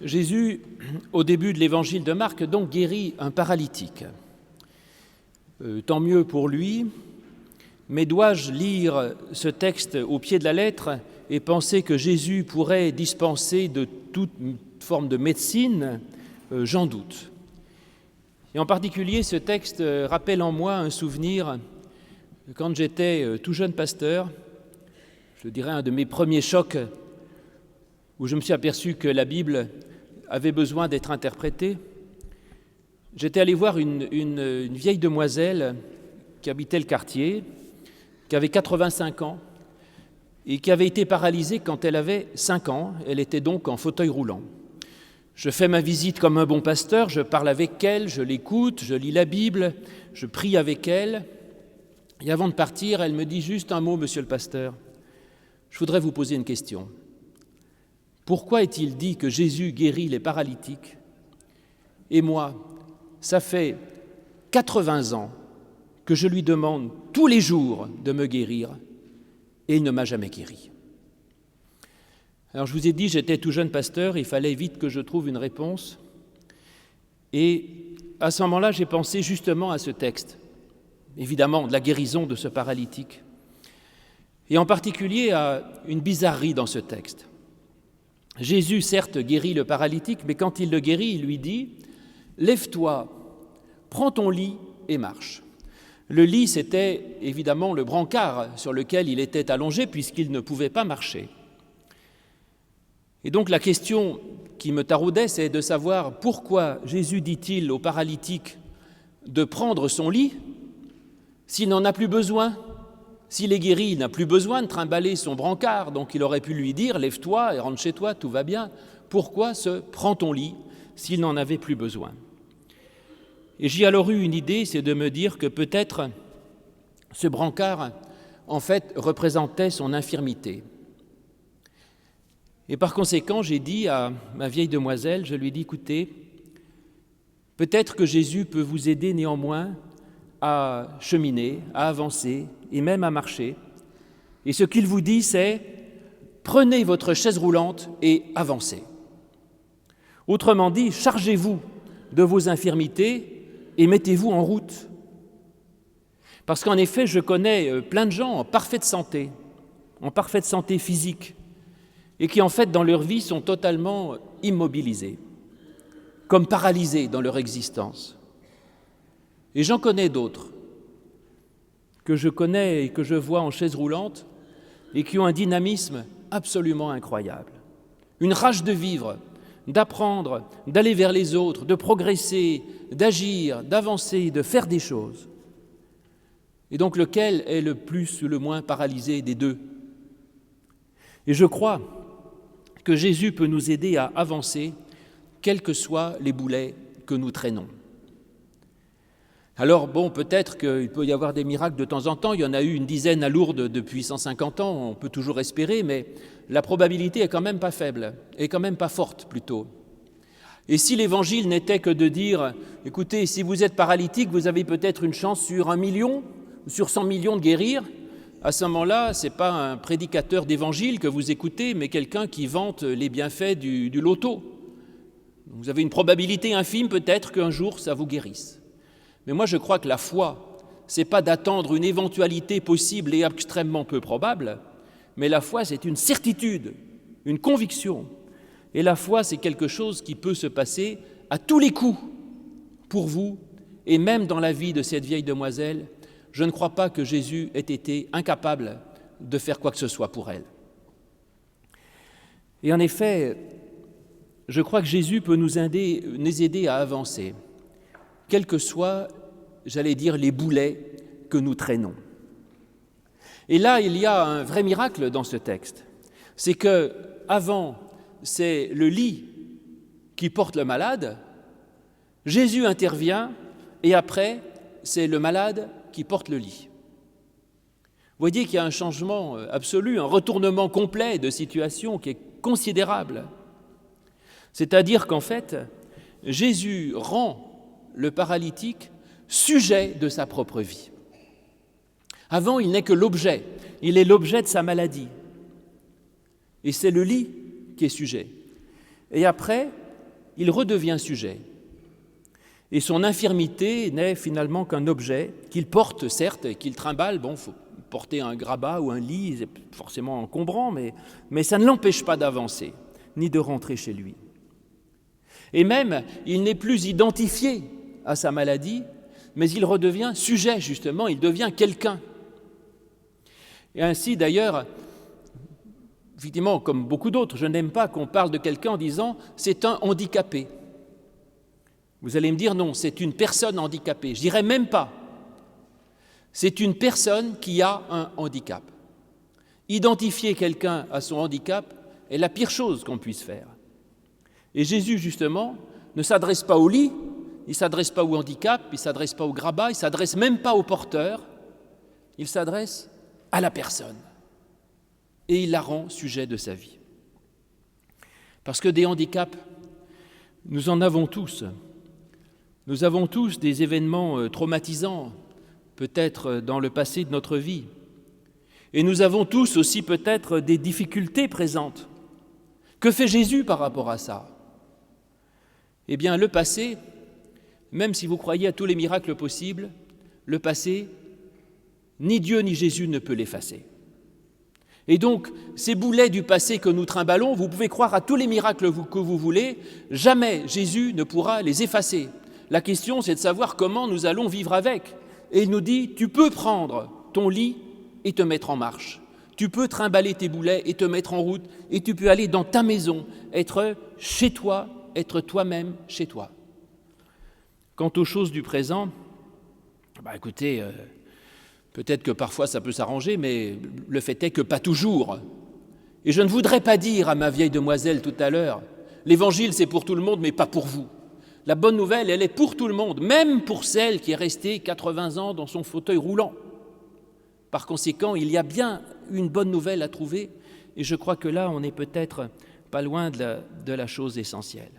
Jésus, au début de l'évangile de Marc, donc guérit un paralytique. Tant mieux pour lui, mais dois-je lire ce texte au pied de la lettre et penser que Jésus pourrait dispenser de toute forme de médecine? J'en doute. Et en particulier, ce texte rappelle en moi un souvenir quand j'étais tout jeune pasteur, je dirais un de mes premiers chocs où je me suis aperçu que la Bible avait besoin d'être interprétée. J'étais allé voir une vieille demoiselle qui habitait le quartier, qui avait 85 ans et qui avait été paralysée quand elle avait 5 ans. Elle était donc en fauteuil roulant. Je fais ma visite comme un bon pasteur, je parle avec elle, je l'écoute, je lis la Bible, je prie avec elle. Et avant de partir, elle me dit juste un mot, monsieur le pasteur. Je voudrais vous poser une question. Pourquoi est-il dit que Jésus guérit les paralytiques? Et moi, ça fait 80 ans que je lui demande tous les jours de me guérir et il ne m'a jamais guéri. Alors je vous ai dit, j'étais tout jeune pasteur, il fallait vite que je trouve une réponse. Et à ce moment-là, j'ai pensé justement à ce texte, évidemment de la guérison de ce paralytique, et en particulier à une bizarrerie dans ce texte. Jésus, certes, guérit le paralytique, mais quand il le guérit, il lui dit « Lève-toi, prends ton lit et marche ». Le lit, c'était évidemment le brancard sur lequel il était allongé puisqu'il ne pouvait pas marcher. Et donc la question qui me taraudait, c'est de savoir pourquoi Jésus dit-il au paralytique de prendre son lit s'il n'en a plus besoin. S'il est guéri, il n'a plus besoin de trimballer son brancard, donc il aurait pu lui dire « Lève-toi et rentre chez toi, tout va bien ». Pourquoi se « prends ton lit » s'il n'en avait plus besoin? Et j'ai alors eu une idée, c'est de me dire que peut-être ce brancard, en fait, représentait son infirmité. Et par conséquent, j'ai dit à ma vieille demoiselle, je lui ai dit « Écoutez, peut-être que Jésus peut vous aider néanmoins à cheminer, à avancer et même à marcher. Et ce qu'il vous dit, c'est « Prenez votre chaise roulante et avancez ». Autrement dit, chargez-vous de vos infirmités et mettez-vous en route. Parce qu'en effet, je connais plein de gens en parfaite santé physique, et qui en fait dans leur vie sont totalement immobilisés, comme paralysés dans leur existence. Et j'en connais d'autres que je connais et que je vois en chaise roulante et qui ont un dynamisme absolument incroyable, une rage de vivre, d'apprendre, d'aller vers les autres, de progresser, d'agir, d'avancer, de faire des choses. Et donc lequel est le plus ou le moins paralysé des deux? Et je crois que Jésus peut nous aider à avancer, quels que soient les boulets que nous traînons. Alors bon, peut-être qu'il peut y avoir des miracles de temps en temps, il y en a eu une dizaine à Lourdes depuis 150 ans, on peut toujours espérer, mais la probabilité est quand même pas faible, est quand même pas forte plutôt. Et si l'évangile n'était que de dire, écoutez, si vous êtes paralytique, vous avez peut-être une chance sur 1 million, ou sur 100 millions de guérir, à ce moment-là, ce n'est pas un prédicateur d'évangile que vous écoutez, mais quelqu'un qui vante les bienfaits du loto. Vous avez une probabilité infime peut-être qu'un jour ça vous guérisse. Mais moi je crois que la foi, ce n'est pas d'attendre une éventualité possible et extrêmement peu probable, mais la foi c'est une certitude, une conviction. Et la foi c'est quelque chose qui peut se passer à tous les coups pour vous, et même dans la vie de cette vieille demoiselle, je ne crois pas que Jésus ait été incapable de faire quoi que ce soit pour elle. Et en effet, je crois que Jésus peut nous aider à avancer, quels que soient, j'allais dire, les boulets que nous traînons. Et là, il y a un vrai miracle dans ce texte. C'est que, avant, c'est le lit qui porte le malade, Jésus intervient, et après, c'est le malade qui porte le lit. Vous voyez qu'il y a un changement absolu, un retournement complet de situation qui est considérable. C'est-à-dire qu'en fait, Jésus rend le paralytique sujet de sa propre vie. Avant, il n'est que l'objet, il est l'objet de sa maladie. Et c'est le lit qui est sujet. Et après, il redevient sujet. Et son infirmité n'est finalement qu'un objet qu'il porte, certes, et qu'il trimballe. Bon, il faut porter un grabat ou un lit, c'est forcément encombrant, mais ça ne l'empêche pas d'avancer, ni de rentrer chez lui. Et même, il n'est plus identifié à sa maladie, mais il redevient sujet, justement, il devient quelqu'un. Et ainsi, d'ailleurs, effectivement, comme beaucoup d'autres, je n'aime pas qu'on parle de quelqu'un en disant « c'est un handicapé ». Vous allez me dire non, c'est une personne handicapée. Je dirais même pas. C'est une personne qui a un handicap. Identifier quelqu'un à son handicap est la pire chose qu'on puisse faire. Et Jésus, justement, ne s'adresse pas au lit, il ne s'adresse pas au handicap, il ne s'adresse pas au grabat, il ne s'adresse même pas au porteur, il s'adresse à la personne. Et il la rend sujet de sa vie. Parce que des handicaps, nous en avons tous. Nous avons tous des événements traumatisants, peut-être dans le passé de notre vie. Et nous avons tous aussi peut-être des difficultés présentes. Que fait Jésus par rapport à ça ? Eh bien, le passé, même si vous croyez à tous les miracles possibles, le passé, ni Dieu ni Jésus ne peut l'effacer. Et donc, ces boulets du passé que nous trimballons, vous pouvez croire à tous les miracles que vous voulez, jamais Jésus ne pourra les effacer. La question, c'est de savoir comment nous allons vivre avec. Et il nous dit, tu peux prendre ton lit et te mettre en marche. Tu peux trimballer tes boulets et te mettre en route. Et tu peux aller dans ta maison, être chez toi, être toi-même chez toi. Quant aux choses du présent, écoutez, peut-être que parfois ça peut s'arranger, mais le fait est que pas toujours. Et je ne voudrais pas dire à ma vieille demoiselle tout à l'heure, l'évangile c'est pour tout le monde, mais pas pour vous. La bonne nouvelle, elle est pour tout le monde, même pour celle qui est restée 80 ans dans son fauteuil roulant. Par conséquent, il y a bien une bonne nouvelle à trouver, et je crois que là, on n'est peut-être pas loin de la chose essentielle.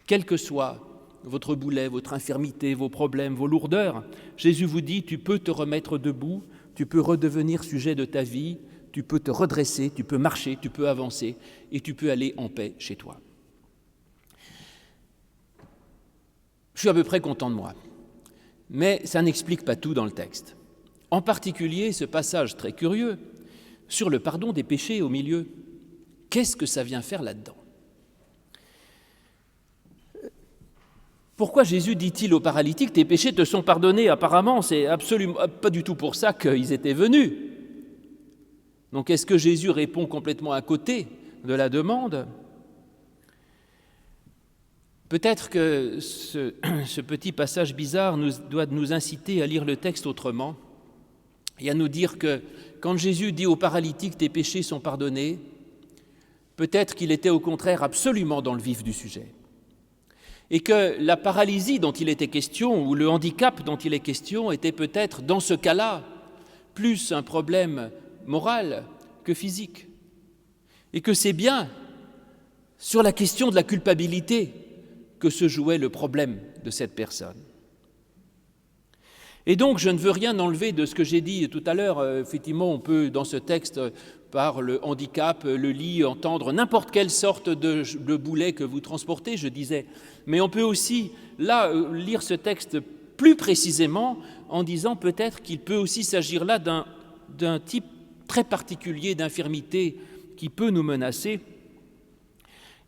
Quel que soit votre boulet, votre infirmité, vos problèmes, vos lourdeurs, Jésus vous dit, tu peux te remettre debout, tu peux redevenir sujet de ta vie, tu peux te redresser, tu peux marcher, tu peux avancer, et tu peux aller en paix chez toi. Je suis à peu près content de moi, mais ça n'explique pas tout dans le texte. En particulier, ce passage très curieux sur le pardon des péchés au milieu. Qu'est-ce que ça vient faire là-dedans ? Pourquoi Jésus dit-il aux paralytiques « tes péchés te sont pardonnés » ? Apparemment, c'est absolument pas du tout pour ça qu'ils étaient venus. Donc, est-ce que Jésus répond complètement à côté de la demande ? Peut-être que ce petit passage bizarre doit nous inciter à lire le texte autrement et à nous dire que quand Jésus dit aux paralytiques « tes péchés sont pardonnés », peut-être qu'il était au contraire absolument dans le vif du sujet. Et que la paralysie dont il était question, ou le handicap dont il est question, était peut-être, dans ce cas-là, plus un problème moral que physique. Et que c'est bien sur la question de la culpabilité que se jouait le problème de cette personne. Et donc, je ne veux rien enlever de ce que j'ai dit tout à l'heure. Effectivement, on peut, dans ce texte, par le handicap, le lit, entendre n'importe quelle sorte de boulet que vous transportez, je disais. Mais on peut aussi, là, lire ce texte plus précisément en disant peut-être qu'il peut aussi s'agir là d'un type très particulier d'infirmité qui peut nous menacer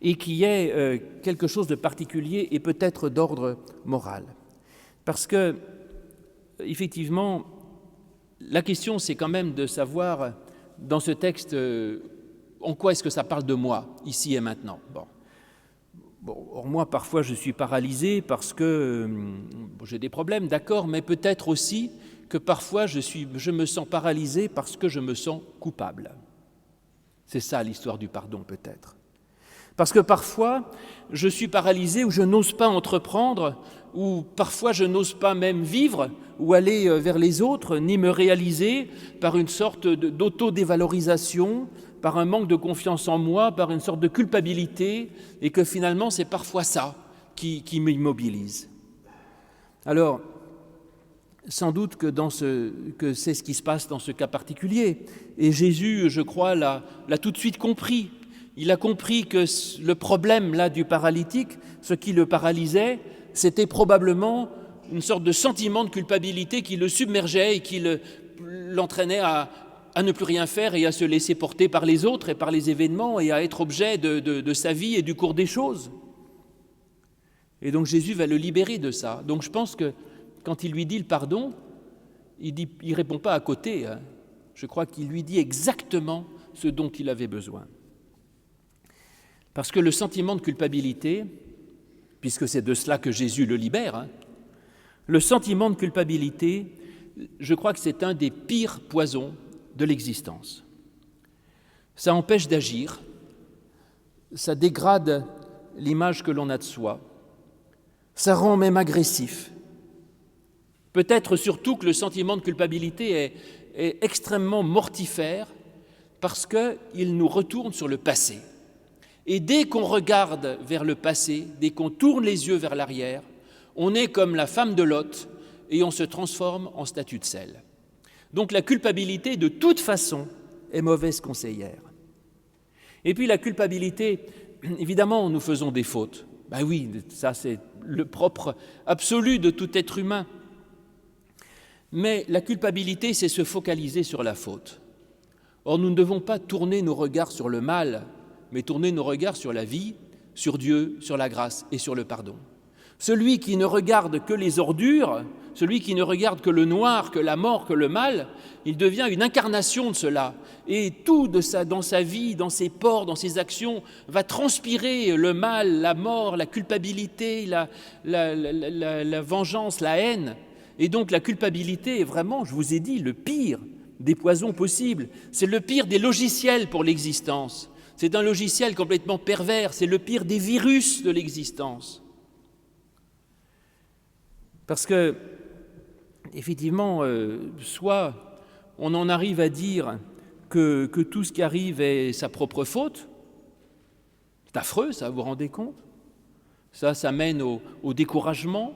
et qui est quelque chose de particulier et peut-être d'ordre moral. Parce que, effectivement, la question, c'est quand même de savoir, dans ce texte, en quoi est-ce que ça parle de moi, ici et maintenant. Or, moi, parfois, je suis paralysé parce que j'ai des problèmes, d'accord, mais peut-être aussi que parfois, je me sens paralysé parce que je me sens coupable. C'est ça l'histoire du pardon, peut-être. Parce que parfois, je suis paralysé ou je n'ose pas entreprendre, ou parfois je n'ose pas même vivre ou aller vers les autres, ni me réaliser par une sorte d'auto-dévalorisation, par un manque de confiance en moi, par une sorte de culpabilité, et que finalement c'est parfois ça qui m'immobilise. Alors, sans doute que c'est ce qui se passe dans ce cas particulier. Et Jésus, je crois, l'a tout de suite compris. Il a compris que le problème là du paralytique, ce qui le paralysait, c'était probablement une sorte de sentiment de culpabilité qui le submergeait et qui l'entraînait à ne plus rien faire et à se laisser porter par les autres et par les événements et à être objet de sa vie et du cours des choses. Et donc Jésus va le libérer de ça. Donc je pense que quand il lui dit le pardon, il ne répond pas à côté. Je crois qu'il lui dit exactement ce dont il avait besoin. Parce que le sentiment de culpabilité, puisque c'est de cela que Jésus le libère, le sentiment de culpabilité, je crois que c'est un des pires poisons de l'existence. Ça empêche d'agir, ça dégrade l'image que l'on a de soi, ça rend même agressif. Peut-être surtout que le sentiment de culpabilité est extrêmement mortifère parce qu'il nous retourne sur le passé. Et dès qu'on regarde vers le passé, dès qu'on tourne les yeux vers l'arrière, on est comme la femme de Lot et on se transforme en statue de sel. Donc la culpabilité, de toute façon, est mauvaise conseillère. Et puis la culpabilité, évidemment, nous faisons des fautes. Ben oui, ça c'est le propre absolu de tout être humain. Mais la culpabilité, c'est se focaliser sur la faute. Or, nous ne devons pas tourner nos regards sur le mal, mais tourner nos regards sur la vie, sur Dieu, sur la grâce et sur le pardon. Celui qui ne regarde que les ordures, celui qui ne regarde que le noir, que la mort, que le mal, il devient une incarnation de cela. Et tout dans sa vie, dans ses pores, dans ses actions, va transpirer le mal, la mort, la culpabilité, la vengeance, la haine. Et donc la culpabilité est vraiment, je vous ai dit, le pire des poisons possibles. C'est le pire des logiciels pour l'existence. C'est un logiciel complètement pervers, c'est le pire des virus de l'existence. Parce que, effectivement, soit on en arrive à dire que tout ce qui arrive est sa propre faute. C'est affreux, ça, vous vous rendez compte ? Ça mène au découragement,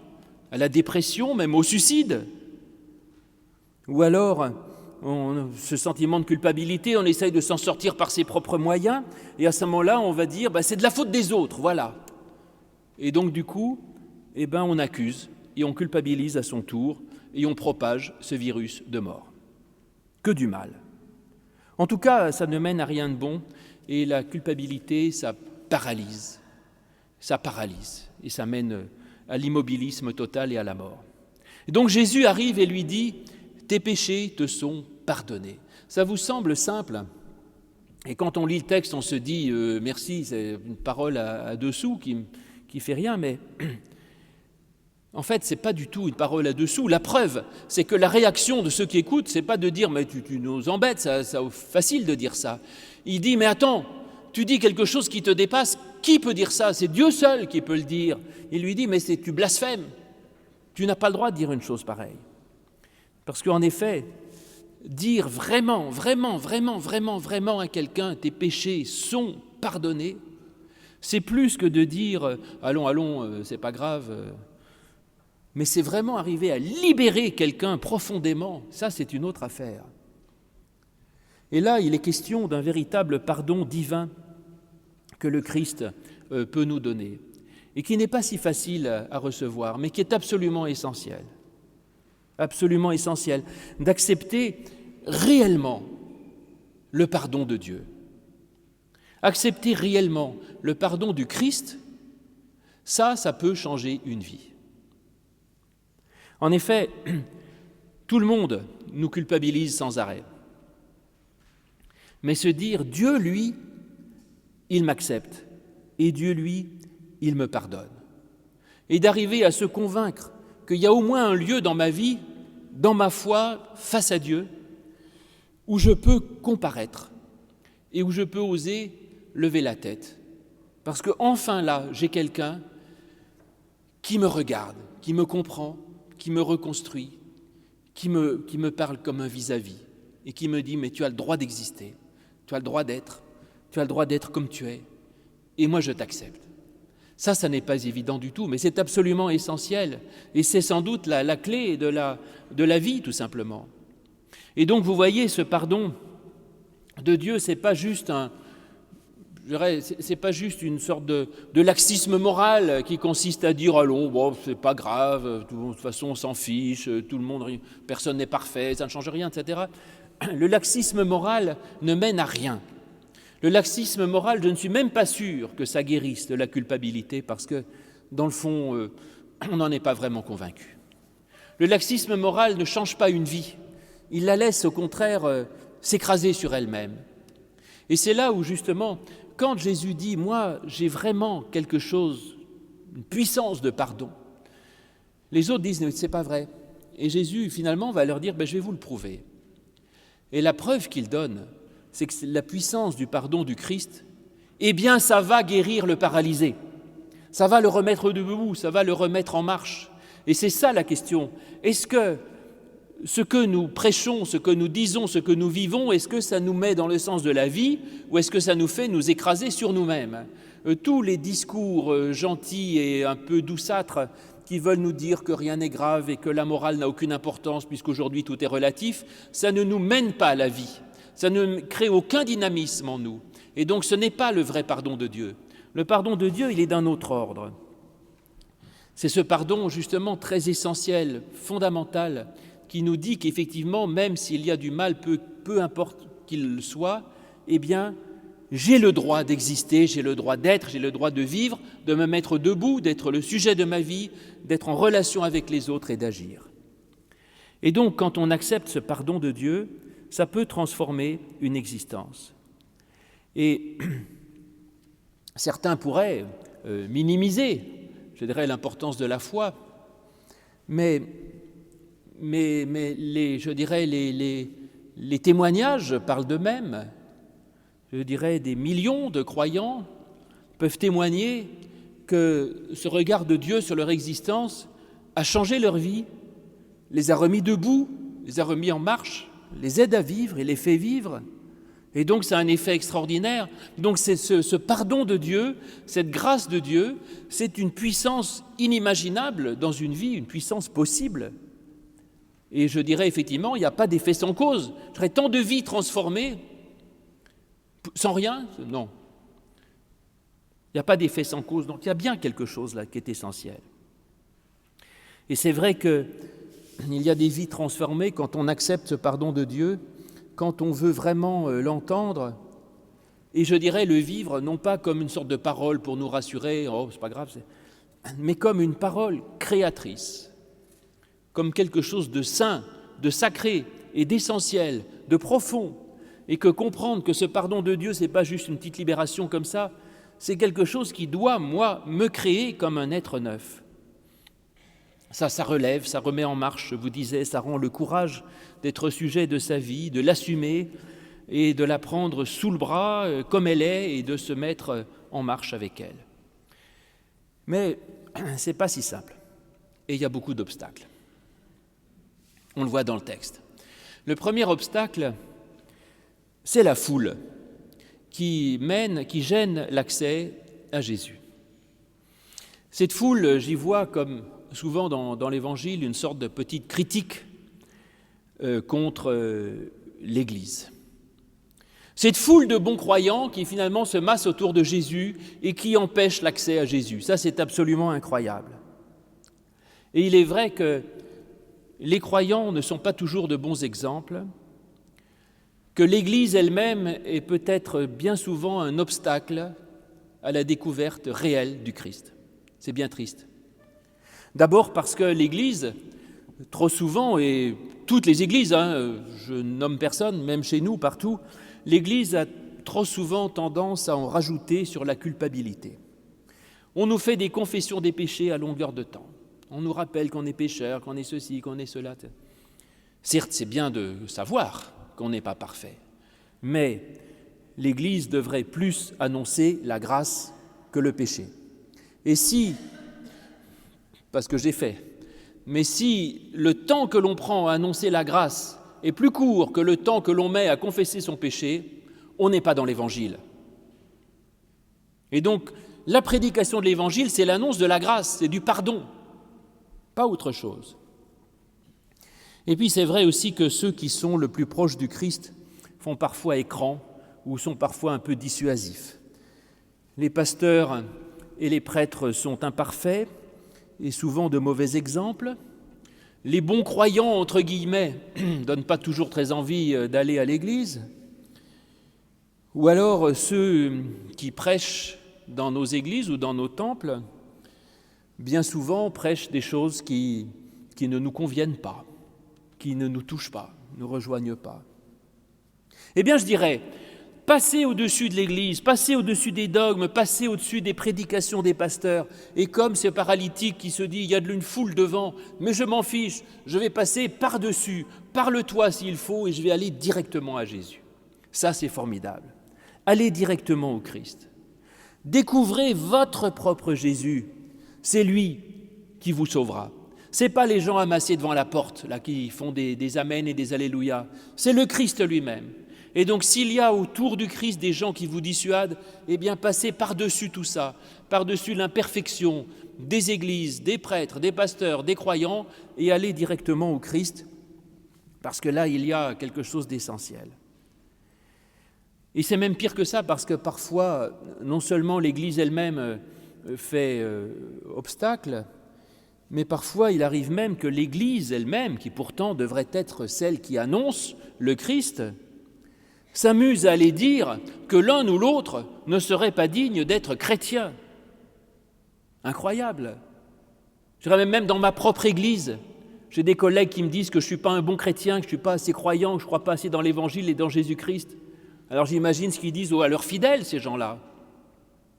à la dépression, même au suicide. Ou alors, ce sentiment de culpabilité, on essaye de s'en sortir par ses propres moyens, et à ce moment-là, on va dire, c'est de la faute des autres, voilà. Et donc, du coup, on accuse, et on culpabilise à son tour, et on propage ce virus de mort. Que du mal. En tout cas, ça ne mène à rien de bon, et la culpabilité, ça paralyse, et ça mène à l'immobilisme total et à la mort. Et donc Jésus arrive et lui dit, tes péchés te sont pardonnés. Ça vous semble simple ? Et quand on lit le texte, on se dit, merci, c'est une parole à deux sous qui fait rien, mais en fait, ce n'est pas du tout une parole à deux sous. La preuve, c'est que la réaction de ceux qui écoutent, ce n'est pas de dire, mais tu nous embêtes, c'est facile de dire ça. Il dit, mais attends, tu dis quelque chose qui te dépasse, qui peut dire ça ? C'est Dieu seul qui peut le dire. Il lui dit, mais tu blasphèmes, tu n'as pas le droit de dire une chose pareille. Parce qu'en effet, dire vraiment à quelqu'un, tes péchés sont pardonnés, c'est plus que de dire, allons, c'est pas grave, mais c'est vraiment arriver à libérer quelqu'un profondément, ça c'est une autre affaire. Et là, il est question d'un véritable pardon divin que le Christ peut nous donner, et qui n'est pas si facile à recevoir, mais qui est absolument essentiel, d'accepter réellement le pardon de Dieu. Accepter réellement le pardon du Christ, ça peut changer une vie. En effet, tout le monde nous culpabilise sans arrêt. Mais se dire, Dieu, lui, il m'accepte, et Dieu, lui, il me pardonne. Et d'arriver à se convaincre qu'il y a au moins un lieu dans ma vie, dans ma foi, face à Dieu, où je peux comparaître et où je peux oser lever la tête. Parce qu'enfin là, j'ai quelqu'un qui me regarde, qui me comprend, qui me reconstruit, qui me parle comme un vis-à-vis et qui me dit « mais tu as le droit d'exister, tu as le droit d'être comme tu es, et moi je t'accepte ». Ça n'est pas évident du tout, mais c'est absolument essentiel, et c'est sans doute la clé de la vie, tout simplement. Et donc, vous voyez, ce pardon de Dieu, c'est pas juste je dirais, c'est pas juste une sorte de laxisme moral qui consiste à dire allons, bon, c'est pas grave, de toute façon on s'en fiche, tout le monde, personne n'est parfait, ça ne change rien, etc. Le laxisme moral ne mène à rien. Le laxisme moral, je ne suis même pas sûr que ça guérisse de la culpabilité parce que, dans le fond, on n'en est pas vraiment convaincu. Le laxisme moral ne change pas une vie, il la laisse au contraire s'écraser sur elle-même. Et c'est là où justement, quand Jésus dit « moi, j'ai vraiment quelque chose, une puissance de pardon », les autres disent « c'est pas vrai ». Et Jésus finalement va leur dire « je vais vous le prouver ». Et la preuve qu'il donne, c'est que la puissance du pardon du Christ, eh bien ça va guérir le paralysé, ça va le remettre debout, ça va le remettre en marche. Et c'est ça la question. Est-ce que ce que nous prêchons, ce que nous disons, ce que nous vivons, est-ce que ça nous met dans le sens de la vie ou est-ce que ça nous fait nous écraser sur nous-mêmes ? Tous les discours gentils et un peu douceâtres qui veulent nous dire que rien n'est grave et que la morale n'a aucune importance puisqu'aujourd'hui tout est relatif, ça ne nous mène pas à la vie, ça ne crée aucun dynamisme en nous. Et donc ce n'est pas le vrai pardon de Dieu. Le pardon de Dieu, il est d'un autre ordre. C'est ce pardon justement très essentiel, fondamental, qui nous dit qu'effectivement, même s'il y a du mal, peu importe qu'il soit, eh bien, j'ai le droit d'exister, j'ai le droit d'être, j'ai le droit de vivre, de me mettre debout, d'être le sujet de ma vie, d'être en relation avec les autres et d'agir. Et donc, quand on accepte ce pardon de Dieu, ça peut transformer une existence. Et certains pourraient minimiser, je dirais, l'importance de la foi, mais les témoignages parlent d'eux-mêmes. Je dirais des millions de croyants peuvent témoigner que ce regard de Dieu sur leur existence a changé leur vie, les a remis debout, les a remis en marche, les aide à vivre et les fait vivre. Et donc ça a un effet extraordinaire. Donc c'est ce pardon de Dieu, cette grâce de Dieu, c'est une puissance inimaginable dans une vie, une puissance possible. Et je dirais effectivement, il n'y a pas d'effet sans cause. Je dirais tant de vies transformées, sans rien, non. Il n'y a pas d'effet sans cause, donc il y a bien quelque chose là qui est essentiel. Et c'est vrai qu'il y a des vies transformées quand on accepte ce pardon de Dieu, quand on veut vraiment l'entendre, et je dirais le vivre, non pas comme une sorte de parole pour nous rassurer, oh c'est pas grave, mais comme une parole créatrice, comme quelque chose de saint, de sacré et d'essentiel, de profond, et que comprendre que ce pardon de Dieu, c'est pas juste une petite libération comme ça, c'est quelque chose qui doit, moi, me créer comme un être neuf. Ça relève, ça remet en marche, je vous disais, ça rend le courage d'être sujet de sa vie, de l'assumer et de la prendre sous le bras comme elle est et de se mettre en marche avec elle. Mais ce n'est pas si simple et il y a beaucoup d'obstacles. On le voit dans le texte. Le premier obstacle, c'est la foule qui gêne l'accès à Jésus. Cette foule, j'y vois comme souvent dans l'Évangile une sorte de petite critique contre l'Église. Cette foule de bons croyants qui finalement se massent autour de Jésus et qui empêchent l'accès à Jésus. Ça, c'est absolument incroyable. Et il est vrai que les croyants ne sont pas toujours de bons exemples, que l'Église elle-même est peut-être bien souvent un obstacle à la découverte réelle du Christ. C'est bien triste. D'abord parce que l'Église, trop souvent, et toutes les églises, je nomme personne, même chez nous, partout, l'Église a trop souvent tendance à en rajouter sur la culpabilité. On nous fait des confessions des péchés à longueur de temps. On nous rappelle qu'on est pécheur, qu'on est ceci, qu'on est cela. Certes, c'est bien de savoir qu'on n'est pas parfait, mais l'Église devrait plus annoncer la grâce que le péché. Et si, parce que j'ai fait, mais si le temps que l'on prend à annoncer la grâce est plus court que le temps que l'on met à confesser son péché, on n'est pas dans l'Évangile. Et donc, la prédication de l'Évangile, c'est l'annonce de la grâce, c'est du pardon, pas autre chose. Et puis c'est vrai aussi que ceux qui sont le plus proches du Christ font parfois écran ou sont parfois un peu dissuasifs. Les pasteurs et les prêtres sont imparfaits et souvent de mauvais exemples. Les bons croyants, entre guillemets, ne donnent pas toujours très envie d'aller à l'église. Ou alors ceux qui prêchent dans nos églises ou dans nos temples, bien souvent prêchent des choses qui ne nous conviennent pas, qui ne nous touchent pas, ne nous rejoignent pas. Eh bien, je dirais, passez au-dessus de l'Église, passez au-dessus des dogmes, passez au-dessus des prédications des pasteurs. Et comme ce paralytique qui se dit, il y a une foule devant, mais je m'en fiche, je vais passer par-dessus, par le toit s'il faut, et je vais aller directement à Jésus. Ça, c'est formidable. Allez directement au Christ. Découvrez votre propre Jésus. C'est lui qui vous sauvera. Ce n'est pas les gens amassés devant la porte, là, qui font des amens et des alléluia. C'est le Christ lui-même. Et donc, s'il y a autour du Christ des gens qui vous dissuadent, eh bien, passez par-dessus tout ça, par-dessus l'imperfection des églises, des prêtres, des pasteurs, des croyants, et allez directement au Christ, parce que là, il y a quelque chose d'essentiel. Et c'est même pire que ça, parce que parfois, non seulement l'Église elle-même fait obstacle, mais parfois il arrive même que l'Église elle-même, qui pourtant devrait être celle qui annonce le Christ, s'amuse à aller dire que l'un ou l'autre ne serait pas digne d'être chrétien. Incroyable. Je dirais même dans ma propre Église, j'ai des collègues qui me disent que je ne suis pas un bon chrétien, que je ne suis pas assez croyant, que je ne crois pas assez dans l'Évangile et dans Jésus-Christ. Alors j'imagine ce qu'ils disent à leurs fidèles, ces gens-là.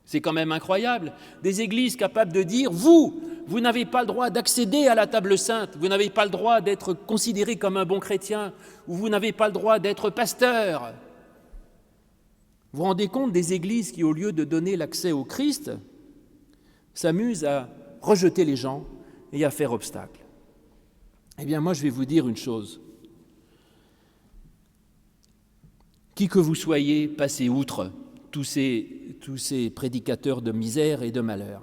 C'est quand même incroyable. Des églises capables de dire, vous n'avez pas le droit d'accéder à la table sainte, vous n'avez pas le droit d'être considéré comme un bon chrétien, ou vous n'avez pas le droit d'être pasteur. Vous vous rendez compte des églises qui, au lieu de donner l'accès au Christ, s'amusent à rejeter les gens et à faire obstacle. Eh bien, moi, je vais vous dire une chose. Qui que vous soyez, passez outre tous ces prédicateurs de misère et de malheur.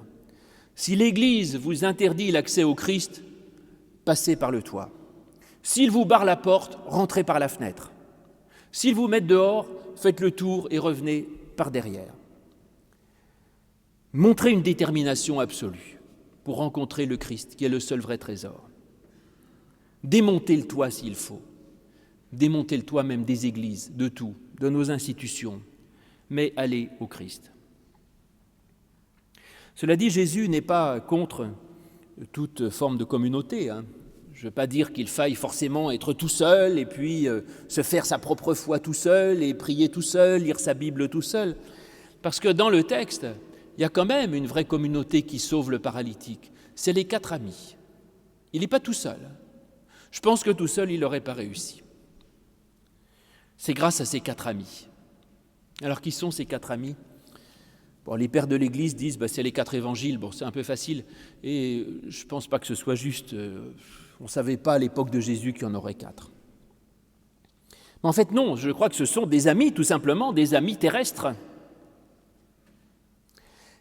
Si l'Église vous interdit l'accès au Christ, passez par le toit. S'il vous barre la porte, rentrez par la fenêtre. S'ils vous mettent dehors, faites le tour et revenez par derrière. Montrez une détermination absolue pour rencontrer le Christ, qui est le seul vrai trésor. Démontez le toit s'il faut. Démontez le toit même des églises, de tout, de nos institutions, mais allez au Christ. Cela dit, Jésus n'est pas contre toute forme de communauté. Je ne veux pas dire qu'il faille forcément être tout seul et puis se faire sa propre foi tout seul et prier tout seul, lire sa Bible tout seul. Parce que dans le texte, il y a quand même une vraie communauté qui sauve le paralytique. C'est les 4 amis. Il n'est pas tout seul. Je pense que tout seul, il n'aurait pas réussi. C'est grâce à ces 4 amis. Alors, qui sont ces 4 amis ? Bon, les pères de l'Église disent c'est les 4 évangiles. Bon, c'est un peu facile et je ne pense pas que ce soit juste. On ne savait pas à l'époque de Jésus qu'il y en aurait 4. Mais en fait, non, je crois que ce sont des amis, tout simplement, des amis terrestres.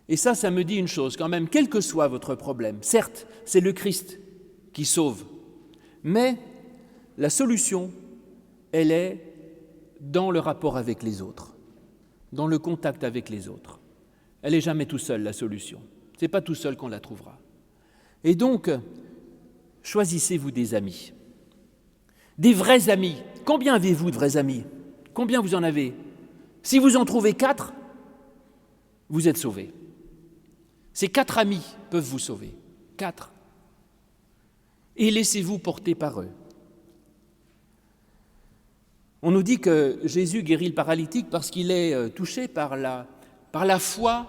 Et ça me dit une chose quand même, quel que soit votre problème. Certes, c'est le Christ qui sauve, mais la solution, elle est dans le rapport avec les autres, dans le contact avec les autres. Elle n'est jamais tout seule, la solution. Ce n'est pas tout seul qu'on la trouvera. Et donc, choisissez-vous des amis. Des vrais amis. Combien avez-vous de vrais amis ? Combien vous en avez ? Si vous en trouvez 4, vous êtes sauvés. Ces 4 amis peuvent vous sauver. 4. Et laissez-vous porter par eux. On nous dit que Jésus guérit le paralytique parce qu'il est touché par la foi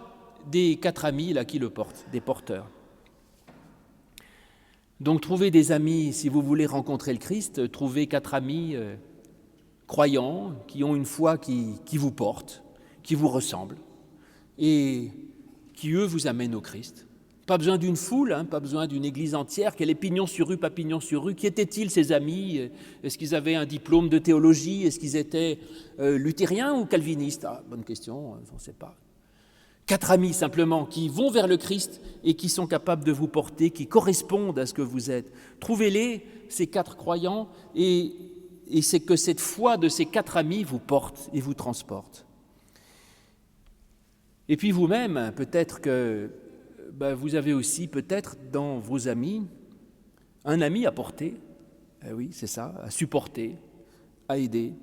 des 4 amis là, qui le portent, des porteurs. Donc trouvez des amis, si vous voulez rencontrer le Christ, trouvez 4 amis croyants qui ont une foi qui vous porte, qui vous ressemble et qui, eux, vous amènent au Christ. Pas besoin d'une foule, pas besoin d'une église entière, qu'elle est pignon sur rue, pas pignon sur rue. Qui étaient-ils, ces amis ? Est-ce qu'ils avaient un diplôme de théologie ? Est-ce qu'ils étaient luthériens ou calvinistes ? Bonne question, on ne sait pas. 4 amis simplement qui vont vers le Christ et qui sont capables de vous porter, qui correspondent à ce que vous êtes. Trouvez-les, ces 4 croyants, et c'est que cette foi de ces 4 amis vous porte et vous transporte. Et puis vous-même, peut-être que vous avez aussi peut-être dans vos amis un ami à porter, oui, c'est ça, à supporter, à aider.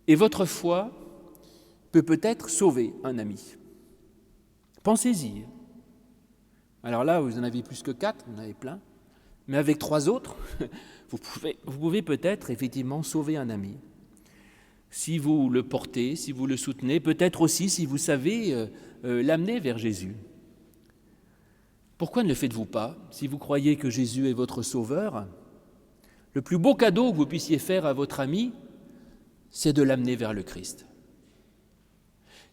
Et votre foi peut peut-être sauver un ami. Pensez-y. Alors là, vous en avez plus que 4, vous en avez plein, mais avec 3 autres, vous pouvez peut-être effectivement sauver un ami. Si vous le portez, si vous le soutenez, peut-être aussi si vous savez l'amener vers Jésus. Pourquoi ne le faites-vous pas si vous croyez que Jésus est votre sauveur? Le plus beau cadeau que vous puissiez faire à votre ami, c'est de l'amener vers le Christ.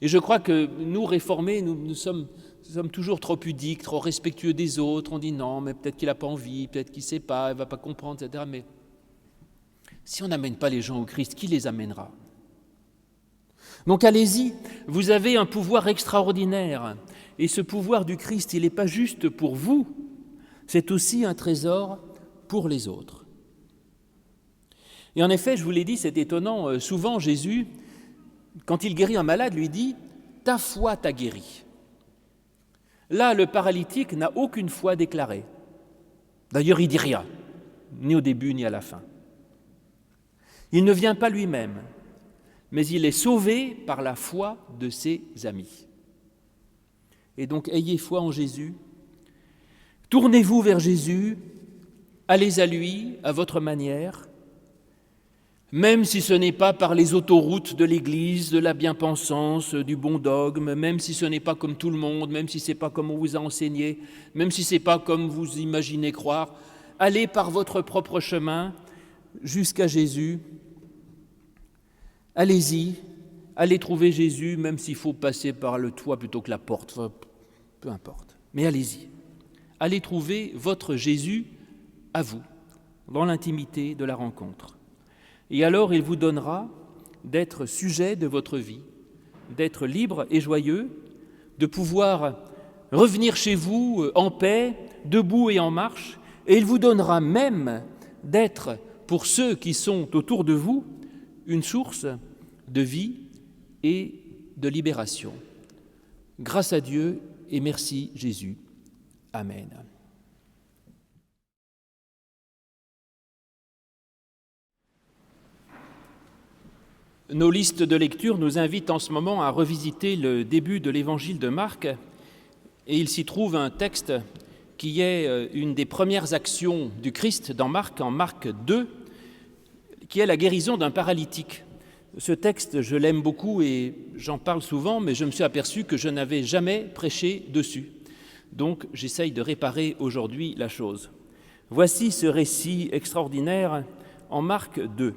Et je crois que nous, réformés, nous sommes toujours trop pudiques, trop respectueux des autres. On dit non, mais peut-être qu'il n'a pas envie, peut-être qu'il ne sait pas, il ne va pas comprendre, etc. Mais si on n'amène pas les gens au Christ, qui les amènera? Donc allez-y, vous avez un pouvoir extraordinaire. Et ce pouvoir du Christ, il n'est pas juste pour vous, c'est aussi un trésor pour les autres. Et en effet, je vous l'ai dit, c'est étonnant, souvent Jésus, quand il guérit un malade, lui dit « ta foi t'a guéri ». Là, le paralytique n'a aucune foi déclarée. D'ailleurs, il ne dit rien, ni au début ni à la fin. Il ne vient pas lui-même, mais il est sauvé par la foi de ses amis. Et donc, ayez foi en Jésus, tournez-vous vers Jésus, allez à lui, à votre manière, même si ce n'est pas par les autoroutes de l'Église, de la bien-pensance, du bon dogme, même si ce n'est pas comme tout le monde, même si ce n'est pas comme on vous a enseigné, même si ce n'est pas comme vous imaginez croire, allez par votre propre chemin jusqu'à Jésus. Allez-y, allez trouver Jésus, même s'il faut passer par le toit plutôt que la porte, enfin, peu importe, mais allez-y. Allez trouver votre Jésus à vous, dans l'intimité de la rencontre. Et alors il vous donnera d'être sujet de votre vie, d'être libre et joyeux, de pouvoir revenir chez vous en paix, debout et en marche, et il vous donnera même d'être, pour ceux qui sont autour de vous, une source de vie et de libération. Grâce à Dieu et merci Jésus. Amen. Nos listes de lecture nous invitent en ce moment à revisiter le début de l'évangile de Marc, et il s'y trouve un texte qui est une des premières actions du Christ dans Marc, en Marc 2, qui est la guérison d'un paralytique. Ce texte, je l'aime beaucoup et j'en parle souvent, mais je me suis aperçu que je n'avais jamais prêché dessus. Donc, j'essaye de réparer aujourd'hui la chose. Voici ce récit extraordinaire en Marc 2.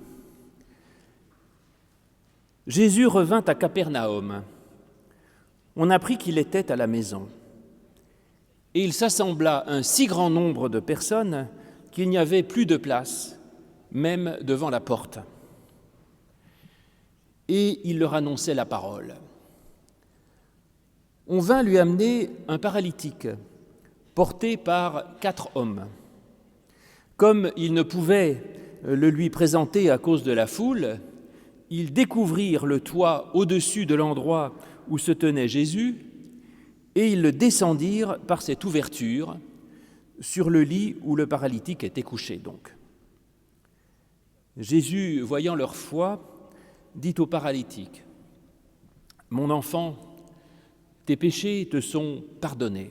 Jésus revint à Capernaum. On apprit qu'il était à la maison. Et il s'assembla un si grand nombre de personnes qu'il n'y avait plus de place, même devant la porte. Et il leur annonçait la parole. On vint lui amener un paralytique, porté par 4 hommes. Comme ils ne pouvaient le lui présenter à cause de la foule, ils découvrirent le toit au-dessus de l'endroit où se tenait Jésus, et ils le descendirent par cette ouverture sur le lit où le paralytique était couché. Donc, Jésus, voyant leur foi, dit au paralytique : « Mon enfant, tes péchés te sont pardonnés. »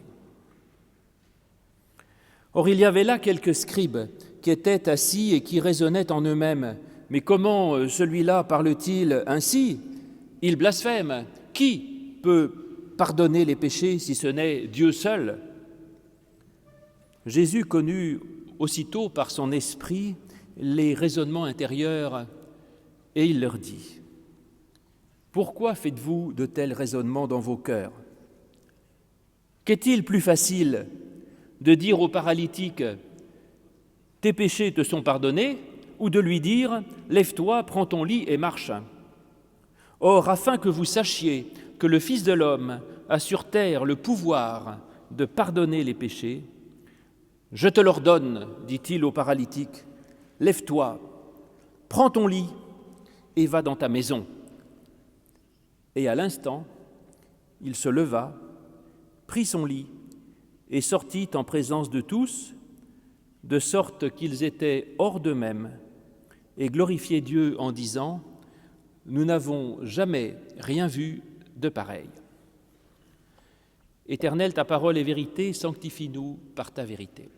Or, il y avait là quelques scribes qui étaient assis et qui raisonnaient en eux-mêmes : « Mais comment celui-là parle-t-il ainsi ? Il blasphème. Qui peut pardonner les péchés si ce n'est Dieu seul ?» Jésus connut aussitôt par son esprit les raisonnements intérieurs et il leur dit : « Pourquoi faites-vous de tels raisonnements dans vos cœurs ? Qu'est-il plus facile de dire au paralytique : tes péchés te sont pardonnés, ou de lui dire : lève-toi, prends ton lit et marche ? Or, afin que vous sachiez que le Fils de l'homme a sur terre le pouvoir de pardonner les péchés, je te l'ordonne, dit-il au paralytique, lève-toi, prends ton lit et va dans ta maison. Et à l'instant, il se leva, prit son lit et sortit en présence de tous, de sorte qu'ils étaient hors d'eux-mêmes, et glorifiaient Dieu en disant : Nous n'avons jamais rien vu de pareil. Éternel, ta parole est vérité, sanctifie-nous par ta vérité.